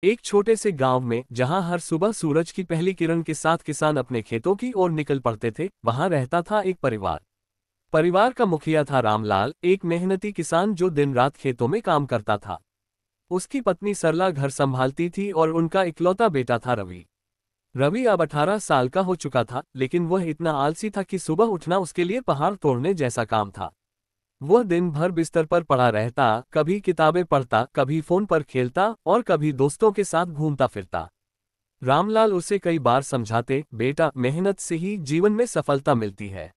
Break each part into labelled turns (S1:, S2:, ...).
S1: एक छोटे से गांव में जहां हर सुबह सूरज की पहली किरण के साथ किसान अपने खेतों की ओर निकल पड़ते थे, वहां रहता था एक परिवार। परिवार का मुखिया था रामलाल, एक मेहनती किसान जो दिन रात खेतों में काम करता था। उसकी पत्नी सरला घर संभालती थी और उनका इकलौता बेटा था रवि। रवि अब 18 साल का हो चुका था, लेकिन वह इतना आलसी था कि सुबह उठना उसके लिए पहाड़ तोड़ने जैसा काम था। वह दिन भर बिस्तर पर पड़ा रहता, कभी किताबें पढ़ता, कभी फोन पर खेलता और कभी दोस्तों के साथ घूमता फिरता। रामलाल उसे कई बार समझाते, बेटा, मेहनत से ही जीवन में सफलता मिलती है।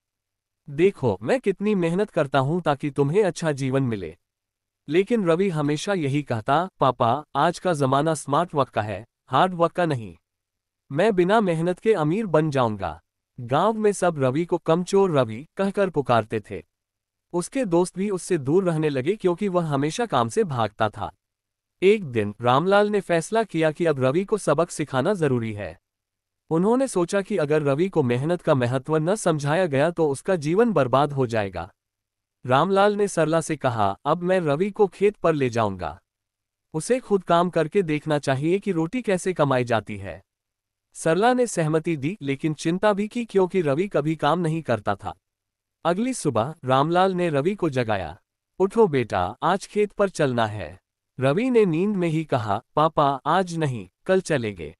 S1: देखो, मैं कितनी मेहनत करता हूं ताकि तुम्हें अच्छा जीवन मिले। लेकिन रवि हमेशा यही कहता, पापा, आज का जमाना स्मार्ट वर्क का है, हार्ड वर्क का नहीं। मैं बिना मेहनत के अमीर बन जाऊंगा। गांव में सब रवि को कमचोर रवि कहकर पुकारते थे। उसके दोस्त भी उससे दूर रहने लगे क्योंकि वह हमेशा काम से भागता था। एक दिन रामलाल ने फैसला किया कि अब रवि को सबक सिखाना जरूरी है। उन्होंने सोचा कि अगर रवि को मेहनत का महत्व न समझाया गया तो उसका जीवन बर्बाद हो जाएगा। रामलाल ने सरला से कहा, अब मैं रवि को खेत पर ले जाऊंगा। उसे खुद काम करके देखना चाहिए कि रोटी कैसे कमाई जाती है। सरला ने सहमति दी, लेकिन चिंता भी की क्योंकि रवि कभी काम नहीं करता था। अगली सुबह रामलाल ने रवि को जगाया। उठो बेटा, आज खेत पर चलना है। रवि ने नींद में ही कहा, पापा, आज नहीं, कल चलेंगे।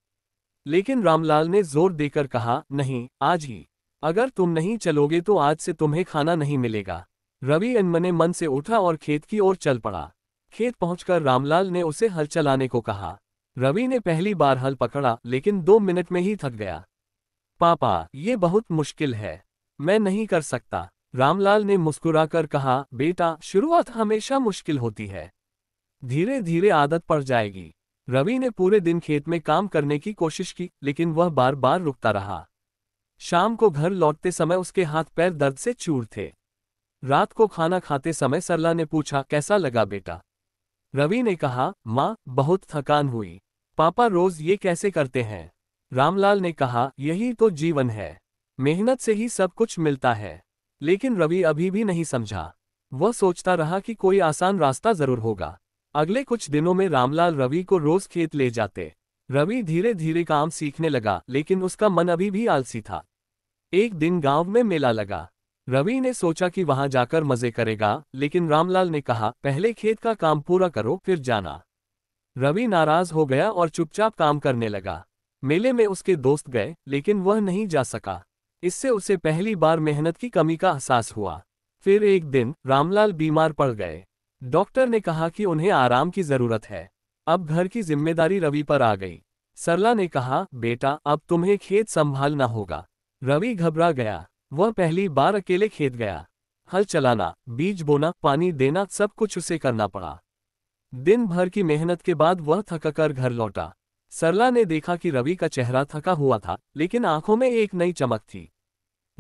S1: लेकिन रामलाल ने जोर देकर कहा, नहीं, आज ही। अगर तुम नहीं चलोगे तो आज से तुम्हें खाना नहीं मिलेगा। रवि अनमने मन से उठा और खेत की ओर चल पड़ा। खेत पहुंचकर रामलाल ने उसे हल चलाने को कहा। रवि ने पहली बार हल पकड़ा, लेकिन 2 मिनट में ही थक गया। पापा, ये बहुत मुश्किल है, मैं नहीं कर सकता। रामलाल ने मुस्कुराकर कहा, बेटा, शुरुआत हमेशा मुश्किल होती है, धीरे धीरे आदत पड़ जाएगी। रवि ने पूरे दिन खेत में काम करने की कोशिश की, लेकिन वह बार बार रुकता रहा। शाम को घर लौटते समय उसके हाथ पैर दर्द से चूर थे। रात को खाना खाते समय सरला ने पूछा, कैसा लगा बेटा? रवि ने कहा, माँ, बहुत थकान हुई। पापा रोज ये कैसे करते हैं? रामलाल ने कहा, यही तो जीवन है, मेहनत से ही सब कुछ मिलता है। लेकिन रवि अभी भी नहीं समझा। वह सोचता रहा कि कोई आसान रास्ता जरूर होगा। अगले कुछ दिनों में रामलाल रवि को रोज खेत ले जाते। रवि धीरे धीरे काम सीखने लगा, लेकिन उसका मन अभी भी आलसी था। एक दिन गांव में मेला लगा। रवि ने सोचा कि वहां जाकर मजे करेगा, लेकिन रामलाल ने कहा, पहले खेत का काम पूरा करो, फिर जाना। रवि नाराज हो गया और चुपचाप काम करने लगा। मेले में उसके दोस्त गए, लेकिन वह नहीं जा सका। इससे उसे पहली बार मेहनत की कमी का एहसास हुआ। फिर एक दिन रामलाल बीमार पड़ गए। डॉक्टर ने कहा कि उन्हें आराम की जरूरत है। अब घर की जिम्मेदारी रवि पर आ गई। सरला ने कहा, बेटा, अब तुम्हें खेत संभालना होगा। रवि घबरा गया। वह पहली बार अकेले खेत गया। हल चलाना, बीज बोना, पानी देना, सब कुछ उसे करना पड़ा। दिन भर की मेहनत के बाद वह थककर घर लौटा। सरला ने देखा कि रवि का चेहरा थका हुआ था, लेकिन आंखों में एक नई चमक थी।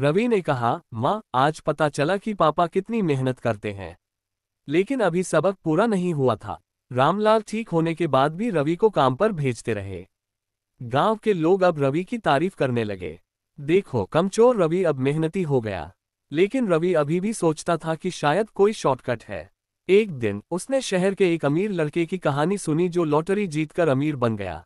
S1: रवि ने कहा, माँ, आज पता चला कि पापा कितनी मेहनत करते हैं। लेकिन अभी सबक पूरा नहीं हुआ था। रामलाल ठीक होने के बाद भी रवि को काम पर भेजते रहे। गांव के लोग अब रवि की तारीफ करने लगे। देखो, कमचोर रवि अब मेहनती हो गया। लेकिन रवि अभी भी सोचता था कि शायद कोई शॉर्टकट है। एक दिन उसने शहर के एक अमीर लड़के की कहानी सुनी जो लॉटरी जीतकर अमीर बन गया।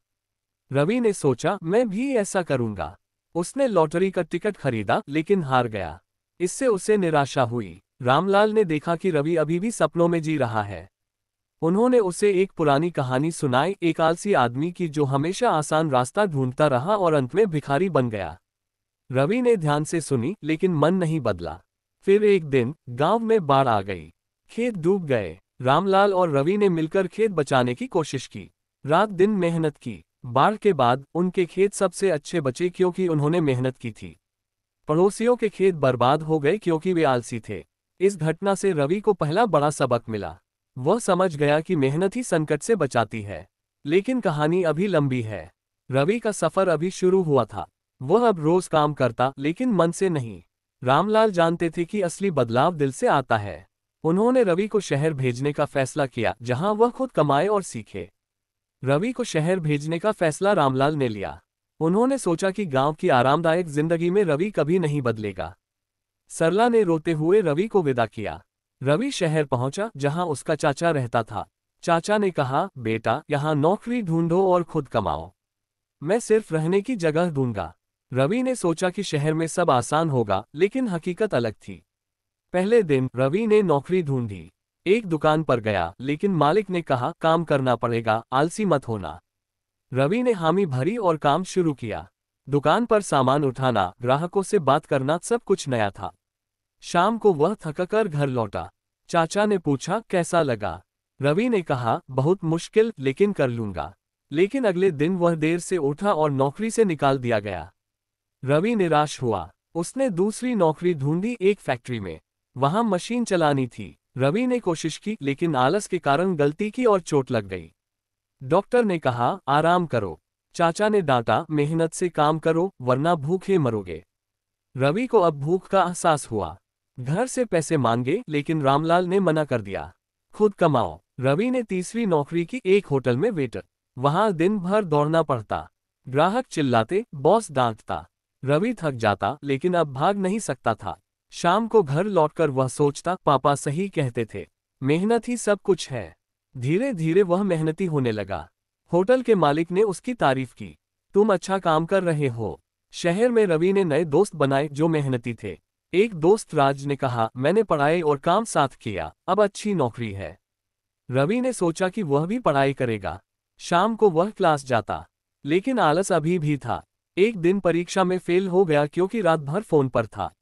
S1: रवि ने सोचा, मैं भी ऐसा करूंगा। उसने लॉटरी का टिकट खरीदा, लेकिन हार गया। इससे उसे निराशा हुई। रामलाल ने देखा कि रवि अभी भी सपनों में जी रहा है। उन्होंने उसे एक पुरानी कहानी सुनाई, एक आलसी आदमी की जो हमेशा आसान रास्ता ढूंढता रहा और अंत में भिखारी बन गया। रवि ने ध्यान से सुनी, लेकिन मन नहीं बदला। फिर एक दिन गांव में बाढ़ आ गई। खेत डूब गए। रामलाल और रवि ने मिलकर खेत बचाने की कोशिश की। रात दिन मेहनत की। बाढ़ के बाद उनके खेत सबसे अच्छे बचे क्योंकि उन्होंने मेहनत की थी। पड़ोसियों के खेत बर्बाद हो गए क्योंकि वे आलसी थे। इस घटना से रवि को पहला बड़ा सबक मिला। वह समझ गया कि मेहनत ही संकट से बचाती है। लेकिन कहानी अभी लंबी है। रवि का सफर अभी शुरू हुआ था। वह अब रोज काम करता, लेकिन मन से नहीं। रामलाल जानते थे कि असली बदलाव दिल से आता है। उन्होंने रवि को शहर भेजने का फैसला किया, जहां वह खुद कमाए और सीखे। रवि को शहर भेजने का फैसला रामलाल ने लिया। उन्होंने सोचा कि गांव की आरामदायक जिंदगी में रवि कभी नहीं बदलेगा। सरला ने रोते हुए रवि को विदा किया। रवि शहर पहुंचा, जहां उसका चाचा रहता था। चाचा ने कहा, बेटा यहाँ नौकरी ढूंढो और खुद कमाओ। मैं सिर्फ रहने की जगह ढूंढूंगा। रवि ने सोचा कि शहर में सब आसान होगा, लेकिन हकीकत अलग थी। पहले दिन रवि ने नौकरी ढूंढी। एक दुकान पर गया, लेकिन मालिक ने कहा, काम करना पड़ेगा, आलसी मत होना। रवि ने हामी भरी और काम शुरू किया। दुकान पर सामान उठाना, ग्राहकों से बात करना, सब कुछ नया था। शाम को वह थककर घर लौटा। चाचा ने पूछा, कैसा लगा? रवि ने कहा, बहुत मुश्किल, लेकिन कर लूंगा। लेकिन अगले दिन वह देर से उठा और नौकरी से निकाल दिया गया। रवि निराश हुआ। उसने दूसरी नौकरी ढूंढी, एक फैक्ट्री में। वहां मशीन चलानी थी। रवि ने कोशिश की, लेकिन आलस के कारण गलती की और चोट लग गई। डॉक्टर ने कहा, आराम करो। चाचा ने डांटा, मेहनत से काम करो, वरना भूखे मरोगे। रवि को अब भूख का एहसास हुआ। घर से पैसे मांगे, लेकिन रामलाल ने मना कर दिया। खुद कमाओ। रवि ने तीसरी नौकरी की, एक होटल में वेटर। वहां दिन भर दौड़ना पड़ता। ग्राहक चिल्लाते, बॉस डांटता। रवि थक जाता, लेकिन अब भाग नहीं सकता था। शाम को घर लौटकर वह सोचता, पापा सही कहते थे, मेहनत ही सब कुछ है। धीरे धीरे वह मेहनती होने लगा। होटल के मालिक ने उसकी तारीफ की, तुम अच्छा काम कर रहे हो। शहर में रवि ने नए दोस्त बनाए जो मेहनती थे। एक दोस्त राज ने कहा, मैंने पढ़ाई और काम साथ किया, अब अच्छी नौकरी है। रवि ने सोचा कि वह भी पढ़ाई करेगा। शाम को वह क्लास जाता, लेकिन आलस अभी भी था। एक दिन परीक्षा में फेल हो गया क्योंकि रात भर फोन पर था।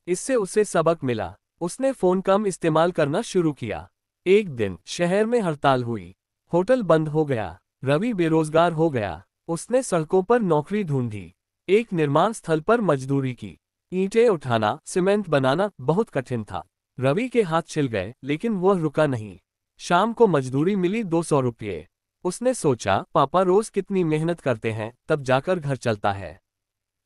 S1: इससे उसे सबक मिला। उसने फोन कम इस्तेमाल करना शुरू किया। एक दिन शहर में हड़ताल हुई। होटल बंद हो गया। रवि बेरोजगार हो गया। उसने सड़कों पर नौकरी ढूंढी। एक निर्माण स्थल पर मजदूरी की। ईंटें उठाना, सीमेंट बनाना बहुत कठिन था। रवि के हाथ छिल गए, लेकिन वह रुका नहीं। शाम को मजदूरी मिली 200 रुपये। उसने सोचा, पापा रोज कितनी मेहनत करते हैं, तब जाकर घर चलता है।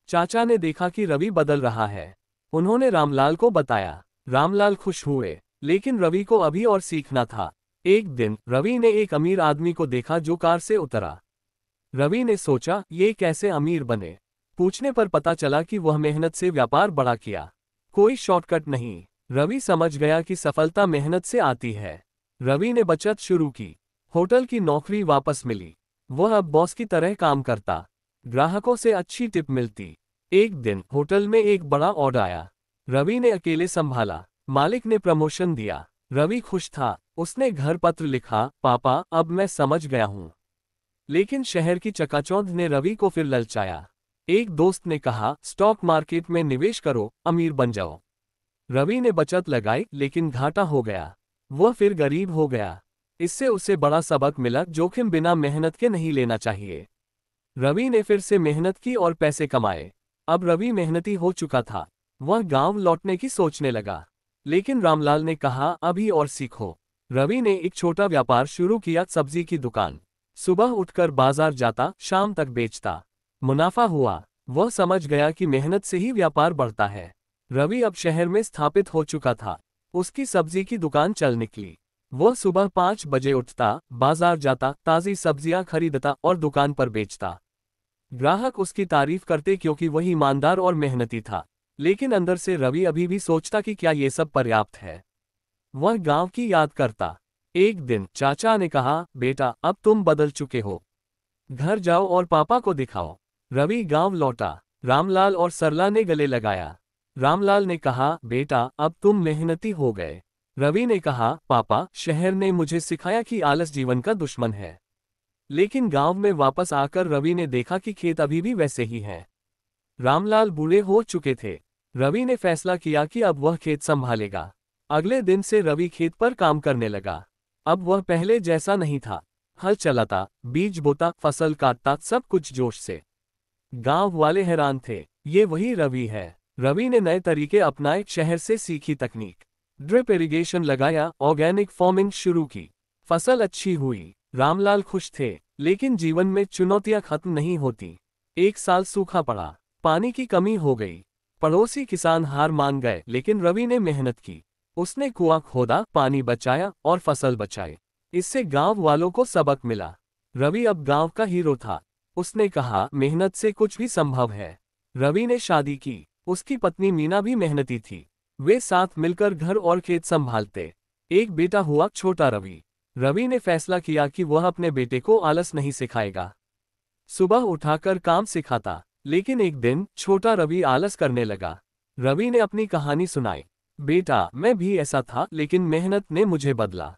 S1: चाचा ने देखा कि रवि बदल रहा है। उन्होंने रामलाल को बताया। रामलाल खुश हुए, लेकिन रवि को अभी और सीखना था। एक दिन रवि ने एक अमीर आदमी को देखा जो कार से उतरा। रवि ने सोचा, ये कैसे अमीर बने? पूछने पर पता चला कि वह मेहनत से व्यापार बड़ा किया। कोई शॉर्टकट नहीं। रवि समझ गया कि सफलता मेहनत से आती है। रवि ने बचत शुरू की। होटल की नौकरी वापस मिली। वह अब बॉस की तरह काम करता। ग्राहकों से अच्छी टिप मिलती। एक दिन होटल में एक बड़ा ऑर्डर आया। रवि ने अकेले संभाला। मालिक ने प्रमोशन दिया। रवि खुश था। उसने घर पत्र लिखा, पापा अब मैं समझ गया हूँ। लेकिन शहर की चकाचौंध ने रवि को फिर ललचाया। एक दोस्त ने कहा, स्टॉक मार्केट में निवेश करो, अमीर बन जाओ। रवि ने बचत लगाई, लेकिन घाटा हो गया। वह फिर गरीब हो गया। इससे उसे बड़ा सबक मिला, जोखिम बिना मेहनत के नहीं लेना चाहिए। रवि ने फिर से मेहनत की और पैसे कमाए। अब रवि मेहनती हो चुका था। वह गांव लौटने की सोचने लगा। लेकिन रामलाल ने कहा, अभी और सीखो। रवि ने एक छोटा व्यापार शुरू किया, सब्जी की दुकान। सुबह उठकर बाजार जाता, शाम तक बेचता। मुनाफा हुआ। वह समझ गया कि मेहनत से ही व्यापार बढ़ता है। रवि अब शहर में स्थापित हो चुका था। उसकी सब्जी की दुकान चल निकली। वह सुबह 5 बजे उठता, बाजार जाता, ताज़ी सब्जियां खरीदता और दुकान पर बेचता। ग्राहक उसकी तारीफ करते क्योंकि वह ईमानदार और मेहनती था। लेकिन अंदर से रवि अभी भी सोचता कि क्या ये सब पर्याप्त है। वह गांव की याद करता। एक दिन चाचा ने कहा, बेटा अब तुम बदल चुके हो। घर जाओ और पापा को दिखाओ। रवि गांव लौटा। रामलाल और सरला ने गले लगाया। रामलाल ने कहा, बेटा अब तुम मेहनती हो गए। रवि ने कहा, पापा शहर ने मुझे सिखाया कि आलस जीवन का दुश्मन है। लेकिन गांव में वापस आकर रवि ने देखा कि खेत अभी भी वैसे ही हैं। रामलाल बूढ़े हो चुके थे। रवि ने फैसला किया कि अब वह खेत संभालेगा। अगले दिन से रवि खेत पर काम करने लगा। अब वह पहले जैसा नहीं था। हल चलाता, बीज बोता, फसल काटता, सब कुछ जोश से। गांव वाले हैरान थे, ये वही रवि है। रवि ने नए तरीके अपनाए, शहर से सीखी तकनीक। ड्रिप इरिगेशन लगाया, ऑर्गेनिक फार्मिंग शुरू की। फसल अच्छी हुई। रामलाल खुश थे। लेकिन जीवन में चुनौतियां खत्म नहीं होती। एक साल सूखा पड़ा। पानी की कमी हो गई। पड़ोसी किसान हार मान गए, लेकिन रवि ने मेहनत की। उसने कुआं खोदा, पानी बचाया और फसल बचाई। इससे गांव वालों को सबक मिला। रवि अब गांव का हीरो था। उसने कहा, मेहनत से कुछ भी संभव है। रवि ने शादी की। उसकी पत्नी मीना भी मेहनती थी। वे साथ मिलकर घर और खेत संभालते। एक बेटा हुआ, छोटा रवि। रवि ने फैसला किया कि वह अपने बेटे को आलस नहीं सिखाएगा। सुबह उठाकर काम सिखाता। लेकिन एक दिन छोटा रवि आलस करने लगा। रवि ने अपनी कहानी सुनाई। बेटा, मैं भी ऐसा था, लेकिन मेहनत ने मुझे बदला।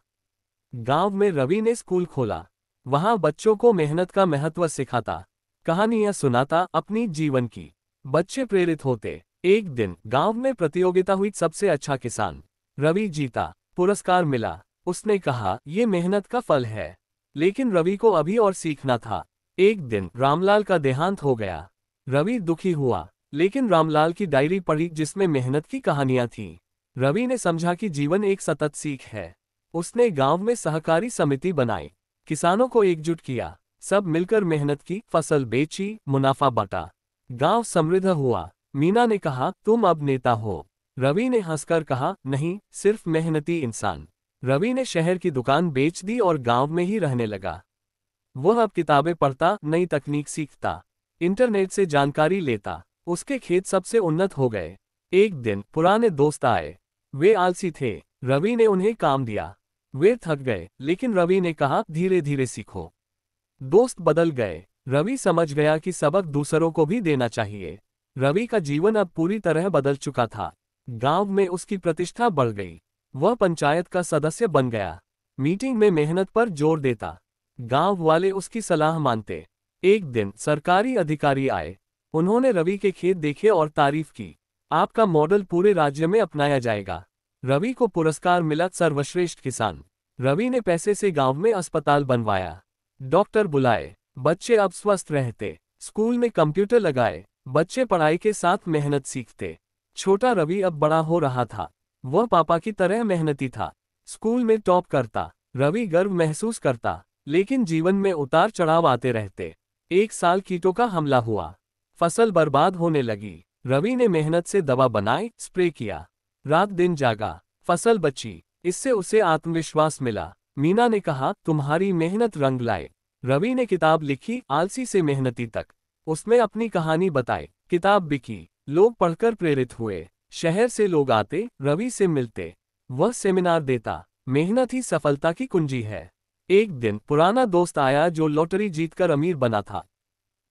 S1: गांव में रवि ने स्कूल खोला। वहां बच्चों को मेहनत का महत्व सिखाता, कहानियां सुनाता अपनी जीवन की। बच्चे प्रेरित होते। एक दिन गांव में प्रतियोगिता हुई, सबसे अच्छा किसान। रवि जीता, पुरस्कार मिला। उसने कहा, ये मेहनत का फल है। लेकिन रवि को अभी और सीखना था। एक दिन रामलाल का देहांत हो गया। रवि दुखी हुआ, लेकिन रामलाल की डायरी पढ़ी जिसमें मेहनत की कहानियां थीं। रवि ने समझा कि जीवन एक सतत सीख है। उसने गांव में सहकारी समिति बनाई, किसानों को एकजुट किया। सब मिलकर मेहनत की, फसल बेची, मुनाफा बांटा। गांव समृद्ध हुआ। मीना ने कहा, तुम अब नेता हो। रवि ने हंसकर कहा, नहीं, सिर्फ मेहनती इंसान। रवि ने शहर की दुकान बेच दी और गांव में ही रहने लगा। वह अब किताबें पढ़ता, नई तकनीक सीखता, इंटरनेट से जानकारी लेता। उसके खेत सबसे उन्नत हो गए। एक दिन पुराने दोस्त आए। वे आलसी थे। रवि ने उन्हें काम दिया। वे थक गए, लेकिन रवि ने कहा, धीरे धीरे सीखो। दोस्त बदल गए। रवि समझ गया कि सबक दूसरों को भी देना चाहिए। रवि का जीवन अब पूरी तरह बदल चुका था। गांव में उसकी प्रतिष्ठा बढ़ गई। वह पंचायत का सदस्य बन गया। मीटिंग में मेहनत पर जोर देता। गांव वाले उसकी सलाह मानते। एक दिन सरकारी अधिकारी आए। उन्होंने रवि के खेत देखे और तारीफ की। आपका मॉडल पूरे राज्य में अपनाया जाएगा। रवि को पुरस्कार मिला, सर्वश्रेष्ठ किसान। रवि ने पैसे से गांव में अस्पताल बनवाया, डॉक्टर बुलाए। बच्चे अब स्वस्थ रहते। स्कूल में कंप्यूटर लगाए। बच्चे पढ़ाई के साथ मेहनत सीखते। छोटा रवि अब बड़ा हो रहा था। वह पापा की तरह मेहनती था। स्कूल में टॉप करता। रवि गर्व महसूस करता। लेकिन जीवन में उतार चढ़ाव आते रहते। एक साल कीटों का हमला हुआ। फसल बर्बाद होने लगी। रवि ने मेहनत से दवा बनाई, स्प्रे किया। रात दिन जागा। फसल बची। इससे उसे आत्मविश्वास मिला। मीना ने कहा, तुम्हारी मेहनत रंग लाए। रवि ने किताब लिखी, आलसी से मेहनती तक। उसमें अपनी कहानी बताई। किताब बिकी। लोग पढ़कर प्रेरित हुए। शहर से लोग आते, रवि से मिलते। वह सेमिनार देता। मेहनत ही सफलता की कुंजी है। एक दिन पुराना दोस्त आया जो लॉटरी जीतकर अमीर बना था,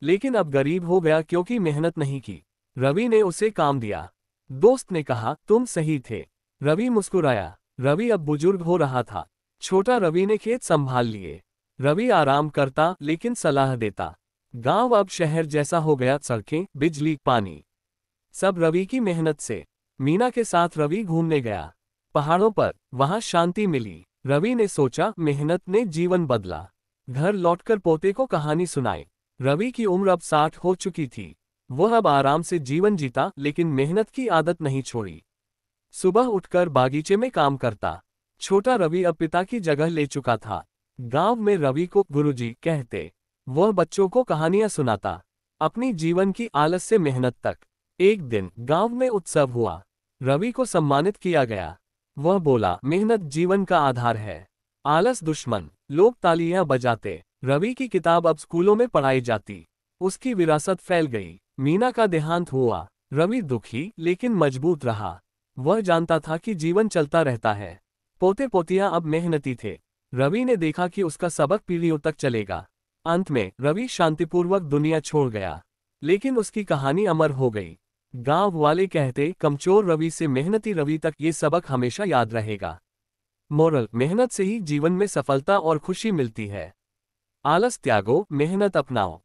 S1: लेकिन अब गरीब हो गया क्योंकि मेहनत नहीं की। रवि ने उसे काम दिया। दोस्त ने कहा, तुम सही थे। रवि मुस्कुराया। रवि अब बुजुर्ग हो रहा था। छोटा रवि ने खेत संभाल लिए। रवि आराम करता, लेकिन सलाह देता। गांव अब शहर जैसा हो गया, सड़कें, बिजली, पानी, सब रवि की मेहनत से। मीना के साथ रवि घूमने गया पहाड़ों पर। वहां शांति मिली। रवि ने सोचा, मेहनत ने जीवन बदला। घर लौटकर पोते को कहानी सुनाई। रवि की उम्र अब 60 हो चुकी थी। वह अब आराम से जीवन जीता, लेकिन मेहनत की आदत नहीं छोड़ी। सुबह उठकर बागीचे में काम करता। छोटा रवि अब पिता की जगह ले चुका था। गांव में रवि को गुरुजी कहते। वह बच्चों को कहानियां सुनाता, अपनी जीवन की आलस से मेहनत तक। एक दिन गांव में उत्सव हुआ। रवि को सम्मानित किया गया। वह बोला, मेहनत जीवन का आधार है, आलस दुश्मन। लोग तालियां बजाते। रवि की किताब अब स्कूलों में पढ़ाई जाती। उसकी विरासत फैल गई। मीना का देहांत हुआ। रवि दुखी लेकिन मजबूत रहा। वह जानता था कि जीवन चलता रहता है। पोते पोतियां अब मेहनती थे। रवि ने देखा कि उसका सबक पीढ़ियों तक चलेगा। अंत में रवि शांतिपूर्वक दुनिया छोड़ गया, लेकिन उसकी कहानी अमर हो गई। गांव वाले कहते, कमजोर रवि से मेहनती रवि तक, ये सबक हमेशा याद रहेगा। मोरल, मेहनत से ही जीवन में सफलता और खुशी मिलती है। आलस त्यागो, मेहनत अपनाओ।